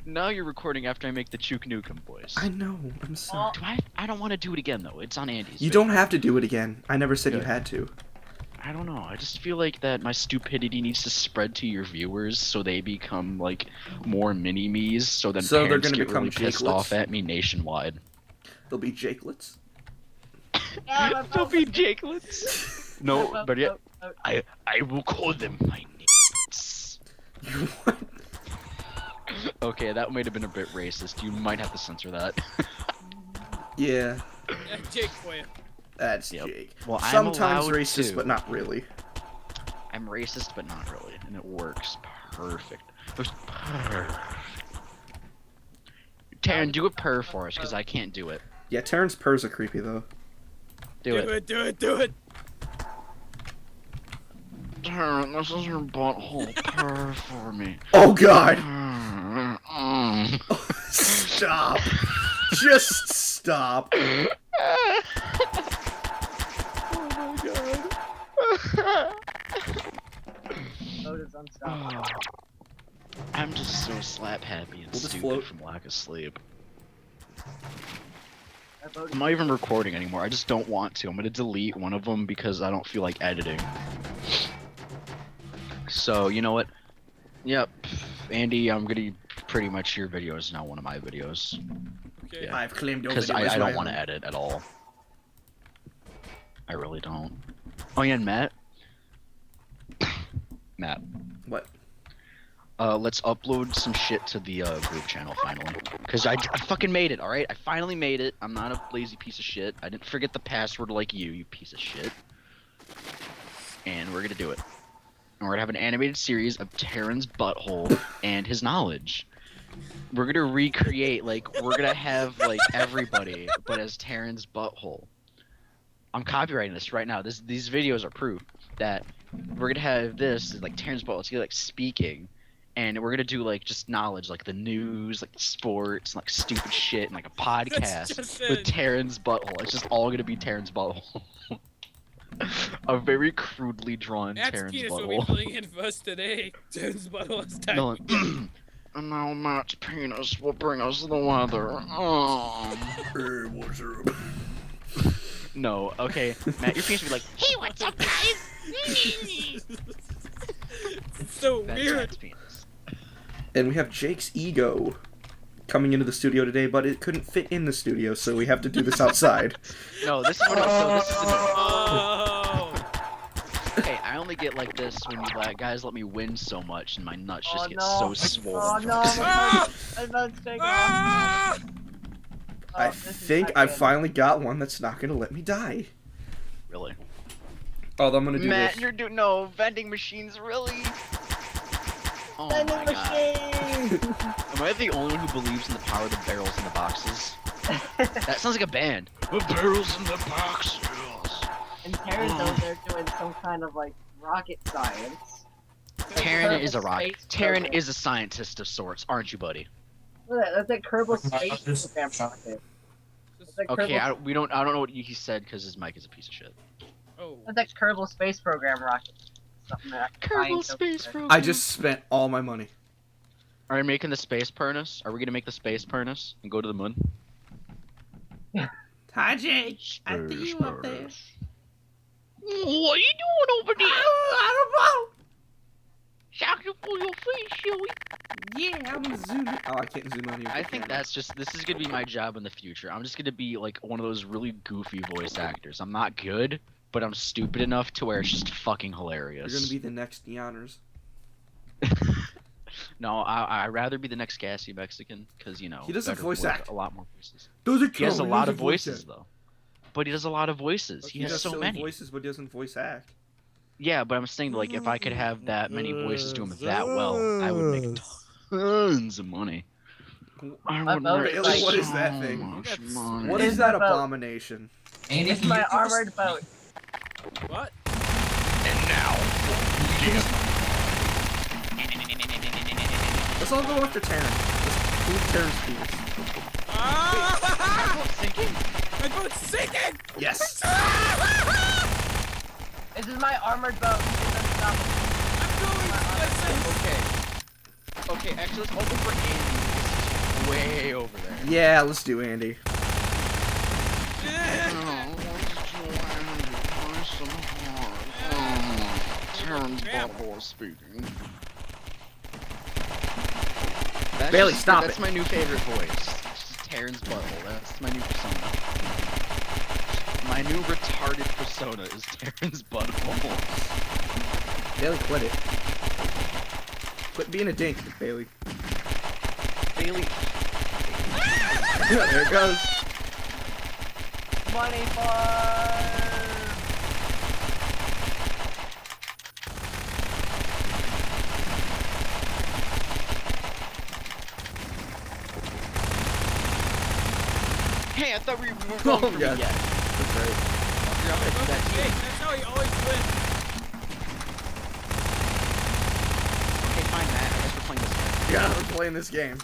Now you're recording after I make the Chook Nukem voice. I know. I'm sorry. I don't want to do it again though. It's on Andy's. You don't have to do it again. I never said you Good. had to. I don't know. I just feel like that my stupidity needs to spread to your viewers, so they become like more mini-me's. So then So they're parents gonna get become really pissed Jakelets? off at me nationwide. They'll be Jakelets. They'll be Jakelets. No, but yeah, I will call them my names. What? Okay, that might have been a bit racist. You might have to censor that. Yeah, Jake for you. that's Yep. Jake. Well, I'm Sometimes allowed racist, to. but not really. I'm racist, but not really, and it works perfect. Taryn, do a purr for us, because I can't do it. Yeah, Terrence purrs are creepy though. Do it. Do it. Taryn, this is your butthole. Purr for me. Oh God! Mm. Stop! Just stop! Oh my god. I'm just so slap happy and We'll just stupid float. from lack of sleep. I'm not even recording anymore. I just don't want to. I'm gonna delete one of them because I don't feel like editing. So you know what? Yep, Andy, I'm gonna pretty much your video is now one of my videos. Okay. Yeah. I've claimed your Because video as I my don't want to own. edit at all. I really don't. Oh yeah, and Matt. Matt. What? Let's upload some shit to the group channel finally. Cause I fucking made it, alright? I finally made it. I'm not a lazy piece of shit. I didn't forget the password like you piece of shit. And we're gonna do it. And we're gonna have an animated series of Terran's butthole and his knowledge. We're gonna recreate, like, we're gonna have, like, everybody, but as Terran's butthole. I'm copywriting this right now. These videos are proof that we're gonna have this, like, Terran's butthole. It's gonna be, like, speaking. And we're gonna do, like, just knowledge, like, the news, like, sports, and, like, stupid shit, and, like, a podcast just with it. Terran's butthole. It's just all gonna be Terran's butthole. A very crudely drawn That's Terran's penis will be butthole. filling in first today. Terrence butthole is time. No, and now Matt's penis will bring us the weather. What's up? No, okay. Matt, your penis will be like, hey, what's up, guys? It's so That's weird. Matt's penis. And we have Jake's ego coming into the studio today, but it couldn't fit in the studio, so we have to do this outside. No, this is what this is Oh. Hey, I only get like this when you guys let me win so much and my nuts just get no. so swollen. Oh no, Ah! my butt's taking off. Ah! I Oh, this is think not I good. finally got one that's not gonna let me die. Really? Although I'm gonna do Matt, this. you're doing no vending machines, really? Oh Vending my god. machine! Am I the only one who believes in the power of the barrels in the boxes? That sounds like a band. The barrels in the boxes. And Terran's over there doing some kind of like rocket science. Kerbal is a rocket. Space Taryn program. is a scientist of sorts, aren't you, buddy? Look at that, that's a Kerbal space program rocket. That's like Okay, Kerbal, I don't know what he said because his mic is a piece of shit. Oh. that's like Kerbal space program rocket. Something that science over there. I just spent all my money. Are we making the space furnace? Are we gonna make the space furnace and go to the moon? Hi, Jake. What are you doing over there? I Shocking for your face, Joey. Yeah, I'm zooming. Oh, I can't zoom on you. I think this is gonna be my job in the future. I'm just gonna be like one of those really goofy voice actors. I'm not good, but I'm stupid enough to where it's just fucking hilarious. You're gonna be the next Neoners. No, I'd rather be the next gassy Mexican, because, you know, He doesn't better voice work, act. a lot more voices. Those are He has a lot of voices, though. But he does a lot of voices. He He has does so silly many. voices, but he doesn't voice act. Yeah, but I'm saying, like, if I could have that many voices do him that well, I would make tons of money. I would vote make is like- What is that so thing? much money. What It's is that about- abomination? It's my armored boat. What? And now, Let's all go after Terran. Let's move Terran's penis. Ah! sinking. My boat's sinking! Yes! This is my armored boat. It doesn't stop. I'm going places! Okay. Okay, actually, let's open for Andy. This is way over there. Yeah, let's do Andy. Terrence Butthole speaking. Bailey, stop That's it. my new favorite voice. It's just Terrence Butthole. That's my new persona. My new retarded persona is Terrence Butthole. Bailey, quit it. Quit being a dink, Bailey. Bailey. There it goes. Money farm. Hey, I thought we were moving Oh, on from God. me yet. That's right. Hey, that's how he always wins. Okay, fine, Matt. I guess we're playing this game. Yeah, we're playing this game.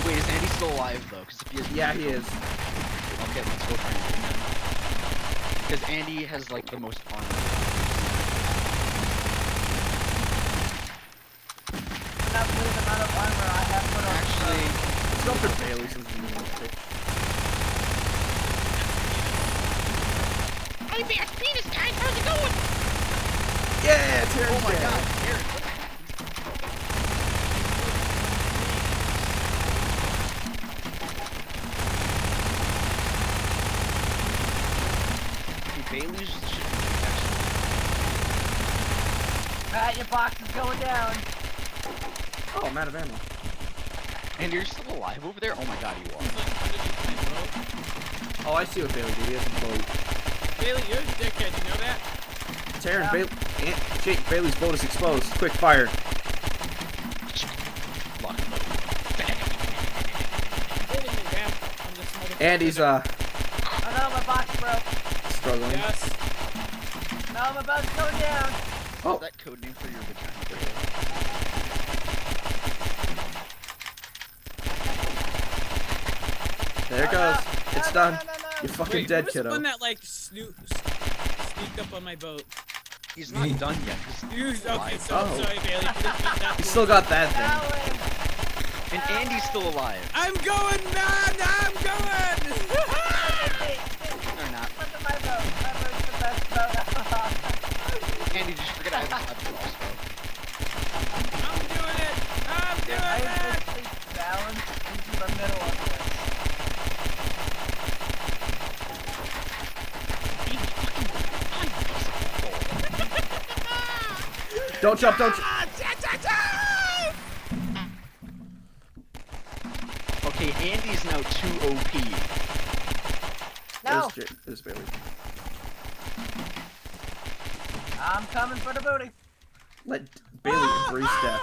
Wait, is Andy still alive though? Because if he is, Yeah, he is. Okay, let's go for Andy again. Because Andy has like the most armor. Not with the amount of armor I have put on. Actually, Let's go for Bailey since he's the pick. Hey, Bear, penis guys, how's it going? Yeah, Terrence. oh my dead. God, Aaron. Bailey's Your box is going down. Oh, I'm out of ammo. and you're still alive over there? Oh my God, you are. Oh, I see what Bailey did. He has a boat. Bailey, you're a dickhead, you know that? Terrence, Yeah. Jake, Bailey's boat is exposed. Quick fire. Lock and load. Damn, I'm this motherfucker. Andy's Oh no, my box broke. struggling. Yes. No, my boat's going down. Oh, Is that code name for your vagina, Bailey? there it goes. It's done. No. You're fucking Wait, dead, who was kiddo. the one that like sneaked up on my boat? He's not done yet. You, okay, Alive. so Oh. sorry, Bailey. You didn't mean that You to- still got that thing. Alan. And Andy's still alive. I'm going, man! I'm going! Or not. Look at my boat. My boat's the best boat. Andy, just forget I have a crossbow. I'm doing it! I'm doing I am it! basically balanced into the middle of this. Don't jump, don't jump. Okay, Andy's now too OP. No, There's Bailey. I'm coming for the booty. Let Bailey embrace death.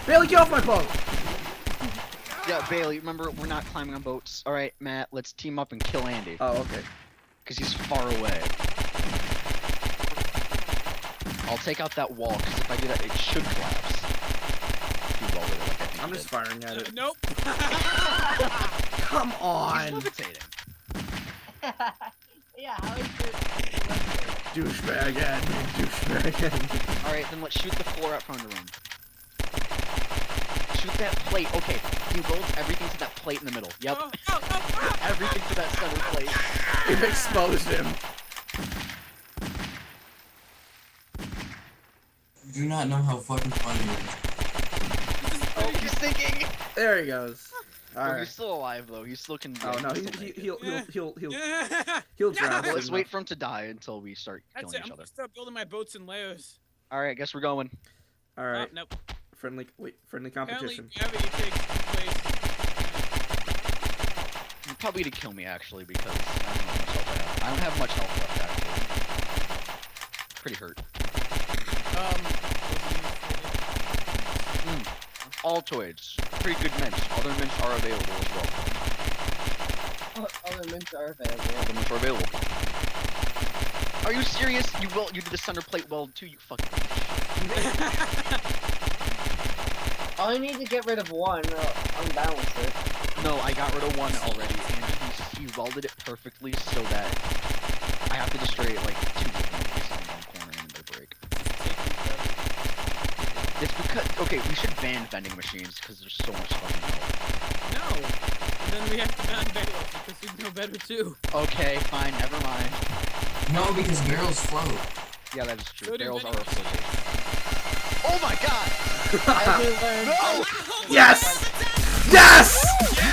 Bailey, get off my boat! Yeah, Bailey, remember, we're not climbing on boats. Alright, Matt, let's team up and kill Andy. Oh, okay. Because he's far away. I'll take out that wall, because if I do that, it should collapse. If you roll it like I think I'm it just did. firing at it. Nope. Come He's on! levitating. Yeah, how is it? Douchebag admin, douchebag admin. Alright, then let's shoot the floor out front of the room. Shoot that plate. Okay, he rolls everything to that plate in the middle. Yep. Everything to that center plate. We've exposed him. You do not know how fucking funny it is. Oh, he's sinking! There he goes. Oh, Alright. he's still alive, though. He still can... Oh no, he can still make it. he'll drown. Well, let's soon wait enough. for him to die until we start That's killing it. each I'm other. gonna start building my boats and layers. Alright, I guess we're going. Alright, Oh, nope. friendly Apparently, competition. gravity takes place. You're probably gonna kill me, actually, because I don't have much health left, actually. Pretty hurt. Altoids. Pretty good mints. Other mints are available as well. Other mints are available. Other mints are available. Are you serious? You did the center plate weld too, you fucking... I need to get rid of one, unbalance it. No, I got rid of one already, and he welded it perfectly so that I have to destroy it like 2 different pieces in one corner and Okay, we should ban vending machines because there's so much fucking help. No. And then we have to ban barrels because we know better too. Okay, fine, never mind. No, because barrels float. Yeah, that is true. So do Barrels are a vending flotation. Oh my god! No! Yes! Yes!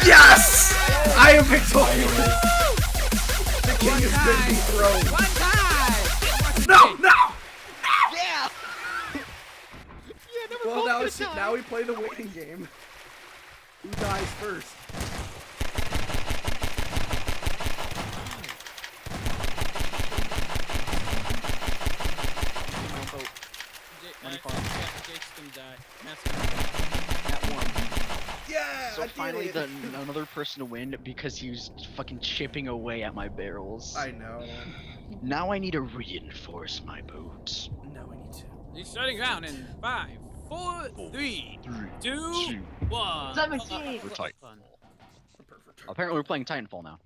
Yes! I am victorious! The king is been dethroned. One time! No! No! Yeah! Well, now we play the waiting game. Who dies first? Jake's gonna die. Matt's gonna die. That one. Yeah! So finally, another person to win because he was fucking chipping away at my barrels. I know. Now I need to reinforce my boats. No, we need to. He's shutting down in 5, 4, 3, 2, 1. 17. We're tight. Fun. Perfect. Apparently, we're playing Titanfall now.